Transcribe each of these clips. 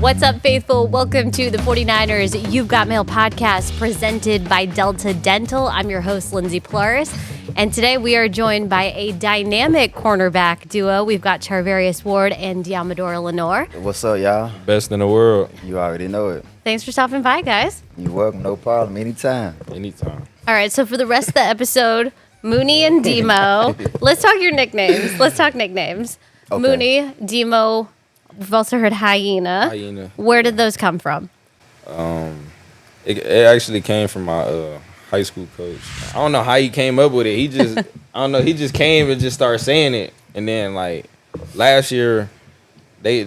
What's up, faithful? Welcome to the 49ers You've Got Mail podcast presented by Delta Dental. I'm your host, Lindsay Polaris, and today we are joined by a dynamic cornerback duo. We've got Charvarius Ward and Deommodore Lenoir. What's up, y'all? Best in the world. You already know it. Thanks for stopping by, guys. You're welcome. No problem. Anytime. Anytime. All right, so for the rest of the episode, Mooney and Demo, let's talk your nicknames. Let's talk nicknames. Okay. Mooney, Demo, we've also heard Hyena. Hyena. Where did those come from? It actually came from my high school coach. I don't know how he came up with it. He just, I don't know. He just came and just started saying it. And then like last year, they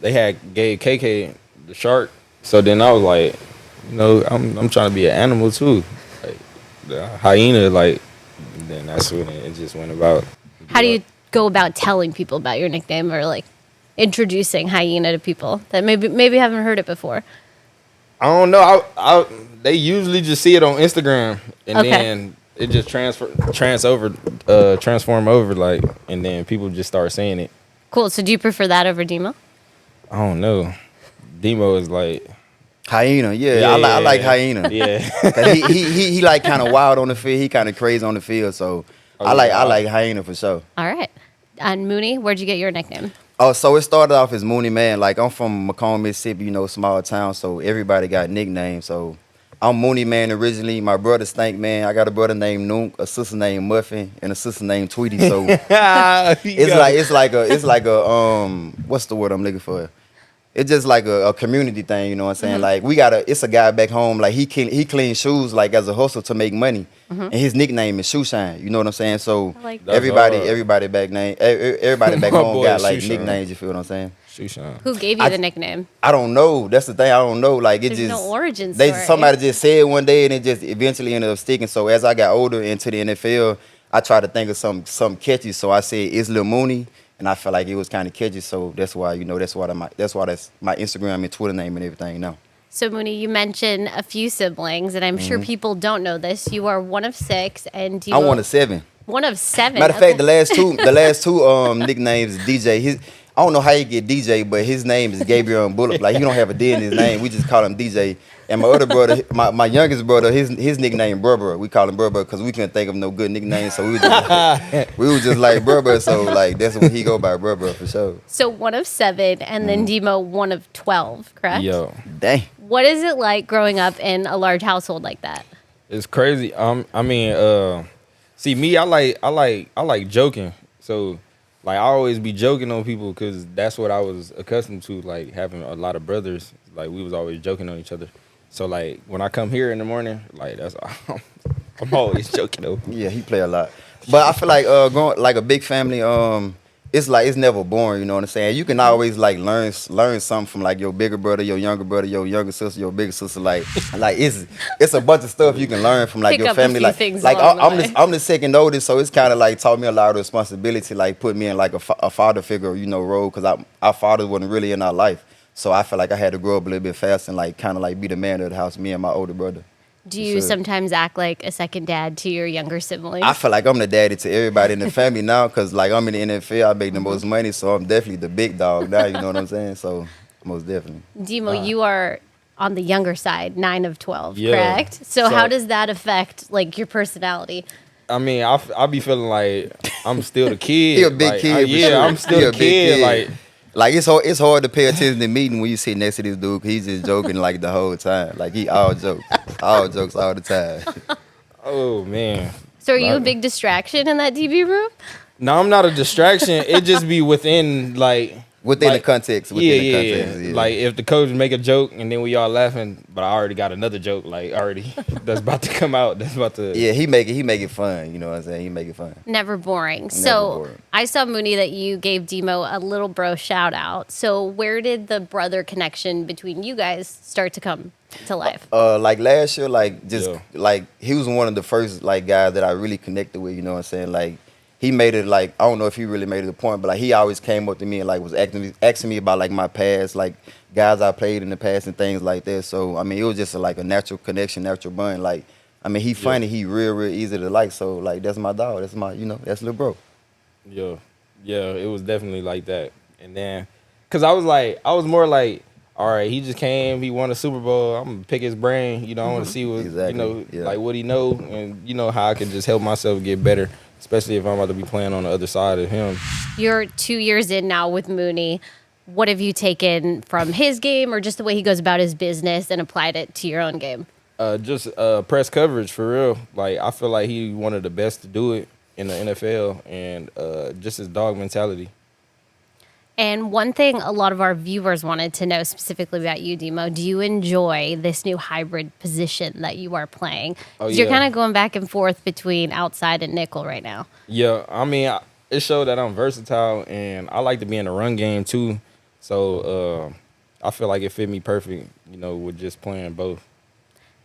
had gave KK the shark. So then I was like, you know, I'm trying to be an animal too, like the hyena. Like, and then that's when it just went about. How do you go about telling people about your nickname, or like introducing Hyena to people that maybe haven't heard it before? I don't know. They usually just see it on Instagram, and then it just transform over, like, and then people just start saying it. Cool. So do you prefer that over Demo? I don't know. Demo is like Hyena. Yeah, I like Hyena. Yeah. he like kind of wild on the field. He kind of crazy on the field. So I like Hyena for sure. All right. And Mooney, where'd you get your nickname? Oh, so it started off as Mooney, man. Like, I'm from Macomb, Mississippi, you know, small town, so everybody got nicknames. So I'm Mooney, man, originally. My brother Stank, man. I got a brother named Nook, a sister named Muffin, and a sister named Tweety. So it's like a what's the word I'm looking for? It's just like a community thing, you know what I'm saying? Mm-hmm. Like it's a guy back home, like he cleans shoes like as a hustle to make money. Mm-hmm. And his nickname is Shoe Shine, you know what I'm saying? So like everybody back home got like Shoe nicknames, Shine. You feel what I'm saying? Shoe Shine. Who gave you the nickname? I don't know. That's the thing, I don't know. Like There's no origin story. Somebody just said it one day and it just eventually ended up sticking. So as I got older into the NFL, I tried to think of something catchy. So I said it's Lil Mooney. And I felt like it was kind of catchy, so that's why that's my Instagram and Twitter name and everything now. So Mooney, you mentioned a few siblings, and I'm sure people don't know this. You are one of 6, and I'm one of 7. One of 7. Matter of fact, the last two nicknames is DJ. I don't know how you get DJ, but his name is Gabriel Bullock. Like, he don't have a D in his name. We just call him DJ. And my other brother, my youngest brother, his nickname Brotherhood. We call him Brotherhood because we couldn't think of no good nicknames. So we was just like Brotherhood. So like that's what he go by, Brotherhood for sure. So one of 7, and then Demo one of 12, correct? Yo, dang. What is it like growing up in a large household like that? it's crazy. I mean, see me, I like joking. So like I always be joking on people because that's what I was accustomed to. Like having a lot of brothers, like we was always joking on each other. So like when I come here in the morning, like I'm always joking though. Yeah, he play a lot. But I feel like growing like a big family, it's never boring, you know what I'm saying? You can always like learn something from like your bigger brother, your younger sister, your bigger sister. Like it's a bunch of stuff you can learn from like Pick your up a family. few Like things like along the way. I'm the second oldest, so it's kind of like taught me a lot of responsibility. Like put me in like a father figure, you know, role because our fathers wasn't really in our life. So I feel like I had to grow up a little bit fast and like kind of like be the man of the house, me and my older brother. Do you sometimes act like a second dad to your younger siblings? I feel like I'm the daddy to everybody in the family now because like I'm in the NFL, I make the most money, so I'm definitely the big dog now, you know what I'm saying? So most definitely. Demo, you are on the younger side, 9 of 12, Yeah. correct? So how does that affect like your personality? I mean, I be feeling like I'm still the kid. He a big like, kid. For yeah, sure. I'm still He the a big kid. Like it's hard to pay attention to meeting when you sit next to this dude. 'Cause he's just joking like the whole time. Like he all jokes all the time. Oh man. So are you a big distraction in that DB room? No, I'm not a distraction. It just be within like Within like, the context. Yeah. Like if the coach make a joke and then we all laughing, but I already got another joke like already that's about to come out. That's about to. Yeah, he make it fun. You know what I'm saying? He make it fun. Never boring. Never boring. I saw, Mooney, that you gave Demo a little bro shout out. So where did the brother connection between you guys start to come to life? Like last year, like just Yeah. like he was one of the first like guys that I really connected with. You know what I'm saying? Like he made it like I don't know if he really made it a point, but like he always came up to me and like was asking me about like my past, like guys I played in the past and things like that. So I mean, it was just like a natural connection, natural bond. Like I mean, he funny, he real easy to like. So like that's my dog. That's my that's little bro. Yeah, it was definitely like that. And then Cause I was more like, all right, he just came, he won a Super Bowl. I'm gonna pick his brain. You know, I want to see what like what he know, and how I can just help myself get better, especially if I'm about to be playing on the other side of him. You're 2 years in now with Mooney. What have you taken from his game or just the way he goes about his business and applied it to your own game? Just press coverage for real. Like I feel like he one of the best to do it in the NFL, and just his dog mentality. And one thing a lot of our viewers wanted to know specifically about you, Demo, do you enjoy this new hybrid position that you are playing? Oh, You're kind of going back and forth between outside and nickel right now. Yeah, I mean, it showed that I'm versatile, and I like to be in the run game too. So I feel like it fit me perfect, with just playing both.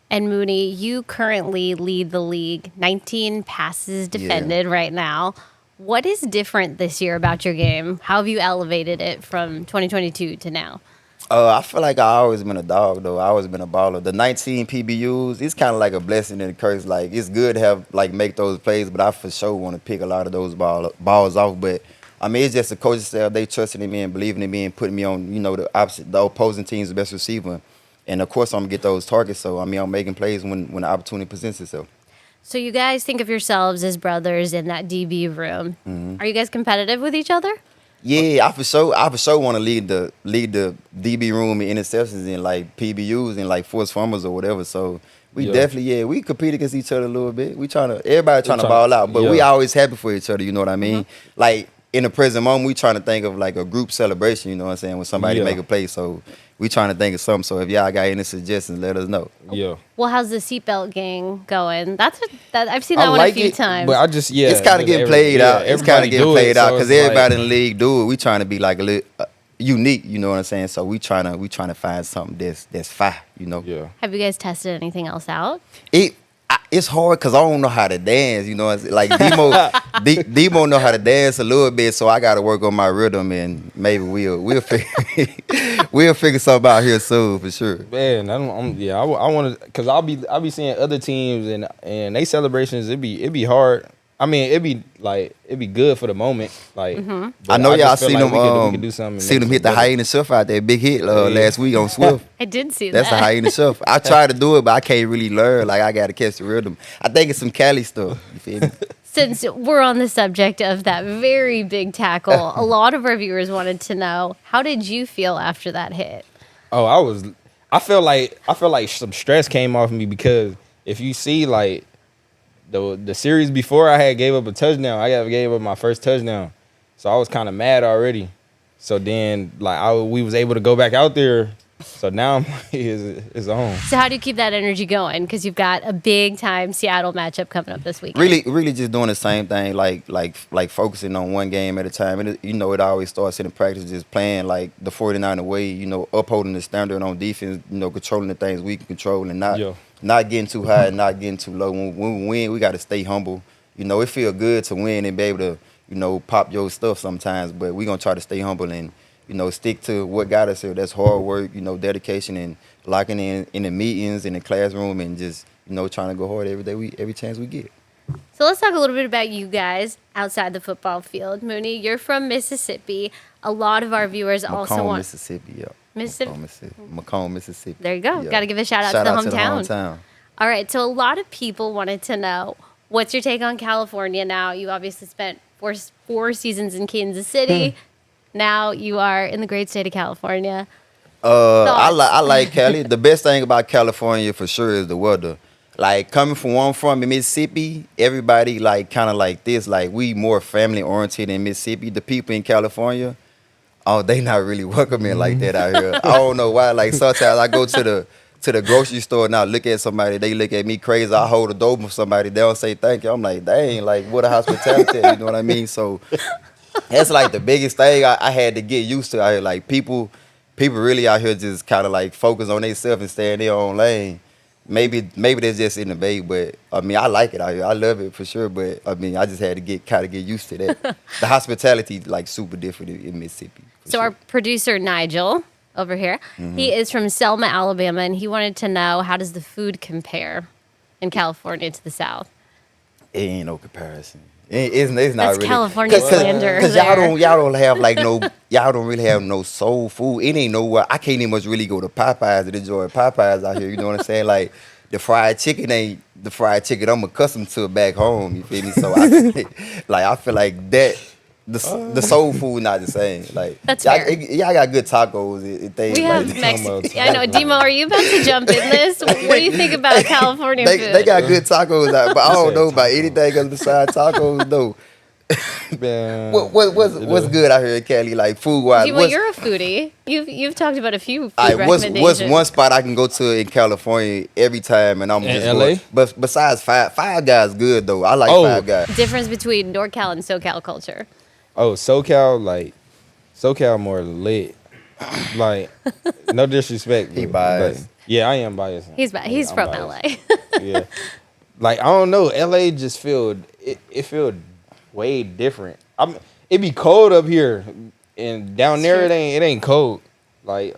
And Mooney, you currently lead the league, 19 passes defended right now. What is different this year about your game? How have you elevated it from 2022 to now? I feel like I always been a dog, though. I always been a baller. The 19 PBUs, it's kind of like a blessing and a curse. Like, it's good to have, make those plays, but I for sure want to pick a lot of those balls off. But, I mean, it's just the coaching staff. They trusting in me and believing in me and putting me on, the opposing team's best receiver. And, of course, I'm going to get those targets. So, I mean, I'm making plays when the opportunity presents itself. So you guys think of yourselves as brothers in that DB room. Mm-hmm. Are you guys competitive with each other? Yeah, I for sure want to lead the DB room in interceptions and PBUs and forced fumbles or whatever. So we definitely we compete against each other a little bit. Everybody trying to ball out, but we always happy for each other. You know what I mean? Mm-hmm. In the present moment, we trying to think of a group celebration. You know what I'm saying? When somebody make a play, so we trying to think of something. So if y'all got any suggestions, let us know. Yeah. Well, how's the seatbelt gang going? I've seen that one a few times. But it's kind of getting played out. It's kind of getting played out because everybody in the league do it. We trying to be a little unique. You know what I'm saying? So we trying to find something that's fire. Yeah. Have you guys tested anything else out? It's hard because I don't know how to dance, Demo know how to dance a little bit, so I got to work on my rhythm, and maybe we'll figure something out here soon for sure. Man, I want to, because I'll be seeing other teams and they celebrations. It'd be hard. I mean, it'd be good for the moment. I know y'all seen them. We can do something. Seen them hit the hyena shuff out there, big hit last week on Swift. I did see That's that. the hyena shuff. I tried to do it, but I can't really learn. I got to catch the rhythm. I think it's some Cali stuff. You feel me? Since we're on the subject of that very big tackle, a lot of our viewers wanted to know, how did you feel after that hit? Oh, I felt like some stress came off me, because if you see the series before, I had gave up a touchdown. I gave up my first touchdown, so I was kind of mad already. So then, we was able to go back out there. So now I'm it's on. So how do you keep that energy going? Because you've got a big time Seattle matchup coming up this weekend. Really, just doing the same thing, like focusing on one game at a time. And it always starts in the practice, just playing the 49er way. Upholding the standard on defense. Controlling the things we can control and not getting too high and not getting too low. When we win, we got to stay humble. It feel good to win and be able to, pop your stuff sometimes. But we're going to try to stay humble and, stick to what got us here. That's hard work, dedication and locking in the meetings, in the classroom, and just, trying to go hard every chance we get. So let's talk a little bit about you guys outside the football field. Mooney, you're from Mississippi. A lot of our viewers also want... Mississippi, yeah. Macomb, Mississippi. There you go. Yeah. Got to give a shout out to the hometown. All right. So a lot of people wanted to know, what's your take on California now? You obviously spent four seasons in Kansas City. Now you are in the great state of California. I like Cali. The best thing about California for sure is the weather. Coming from where I'm from in Mississippi, everybody kind of like this. We more family oriented in Mississippi. The people in California, they not really welcoming like that out here. I don't know why. Sometimes I go to the grocery store and I look at somebody, they look at me crazy. I hold a door for somebody, they don't say thank you. I'm like, dang, what a hospitality, you know what I mean? So that's the biggest thing I had to get used to out here. People really out here just kind of focus on themselves and stay in their own lane. Maybe they're just in the bay, but I mean, I like it out here. I love it for sure, but I mean, I just had to get used to that. The hospitality super different in Mississippi. So our producer Nigel over here, he is from Selma, Alabama, and he wanted to know, how does the food compare in California to the South? It ain't no comparison. It's not That's really California slander Because there. y'all don't have like y'all don't really have no soul food. It ain't nowhere. I can't even much really go to Popeyes and enjoy Popeyes out here. You know what I'm saying? Like the fried chicken ain't the fried chicken I'm accustomed to back home. You feel me? So I feel like that. The soul food not the same. Like That's y'all, fair. y'all got good tacos and things. We like have that. Mexican. I know, Demo. Are you about to jump in this? What do you think about California food? They got good tacos out, but I don't said know about taco. anything else besides tacos though. Man, What's good out here in Cali, like food wise? Demo, you're a foodie. You've talked about a few food What's recommendations. one spot I can go to in California every time, and I'm In just LA? going. But besides Five Guys, good though. I like Oh. Five Guys. Difference between NorCal and SoCal culture. Oh, SoCal more lit. Like, no disrespect. He but- biased. but yeah, I am biased. He's I'm from biased. LA. Yeah. Like, I don't know. LA just feel it feel way different. It be cold up here, and down there Sure. it ain't cold. Like,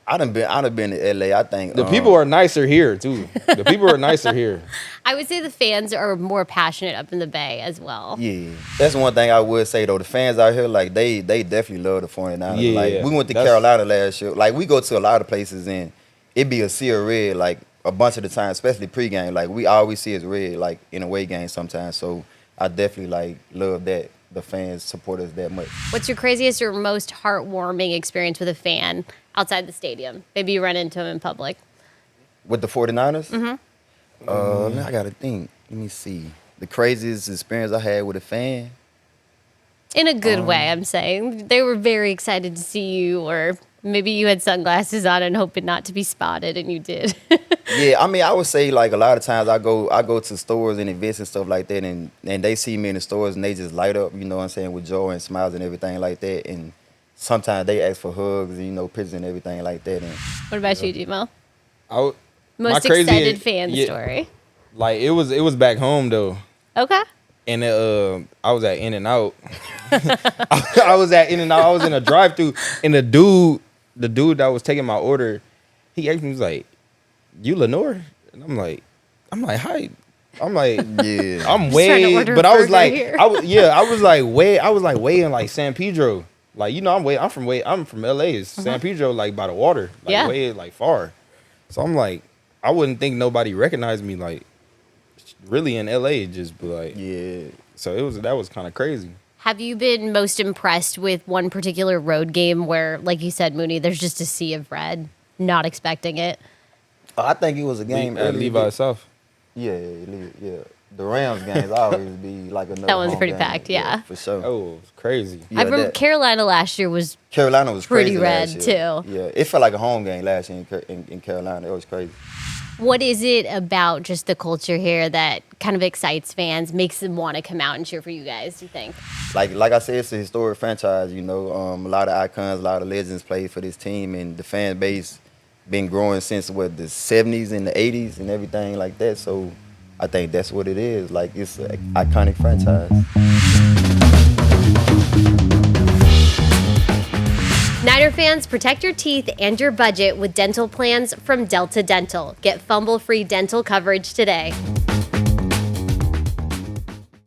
I done been to LA. I think the people are nicer here too. The people are nicer here. I would say the fans are more passionate up in the Bay as well. Yeah, that's one thing I would say though. The fans out here, like they definitely love the 49ers. Yeah, Like yeah. we went to That's- Carolina last year. Like we go to a lot of places and it be a sea of red. Like a bunch of the time, especially pregame. Like we always see it's red. Like in away games sometimes. So I definitely like love that the fans support us that much. What's your craziest or most heartwarming experience with a fan outside the stadium? Maybe you run into him in public. With the 49ers? Mm-hmm. I gotta think. Let me see. The craziest experience I had with a fan. In a good way, I'm saying. They were very excited to see you, or maybe you had sunglasses on and hoping not to be spotted, and you did. Yeah, I mean, I would say like a lot of times I go to stores and events and stuff like that, and they see me in the stores and they just light up, you know what I'm saying, with joy and smiles and everything like that. And sometimes they ask for hugs and pictures and everything like that. And What about you, Demo? My Most crazy- excited fan yeah. story. Like it was back home though. Okay. And I was at In-N-Out. I was at In-N-Out. I was in a drive-thru, and the dude that was taking my order, he asked me, he was like, "You Lenoir?" And I'm like, "Hi." I'm like, yeah, I'm Just trying to way, order but a I was burger like, here. I was like way in like San Pedro. Like, I'm from LA. It's San Pedro, like by the water. Like Yeah. way like far. So I'm like, I wouldn't think nobody recognized me like really in LA, just be like, yeah. so that was kind of crazy. Have you been most impressed with one particular road game where, like you said, Mooney, there's just a sea of red, not expecting it? I think it was a game At earlier. Levi South. Yeah. The Rams games always be like another. That one's home pretty game. packed, yeah. for sure. Oh, it's crazy. Yeah, I remember that- Carolina last year was Carolina was pretty crazy red, last year. too. Yeah, it felt like a home game last year in Carolina. It was crazy. what is it about just the culture here that kind of excites fans, makes them want to come out and cheer for you guys, do you think? Like I said, it's a historic franchise. A lot of icons, a lot of legends played for this team, and the fan base been growing since the 70s and the 80s and everything like that. So I think that's what it is. Like it's an iconic franchise. Niner fans, protect your teeth and your budget with dental plans from Delta Dental. Get fumble-free dental coverage today.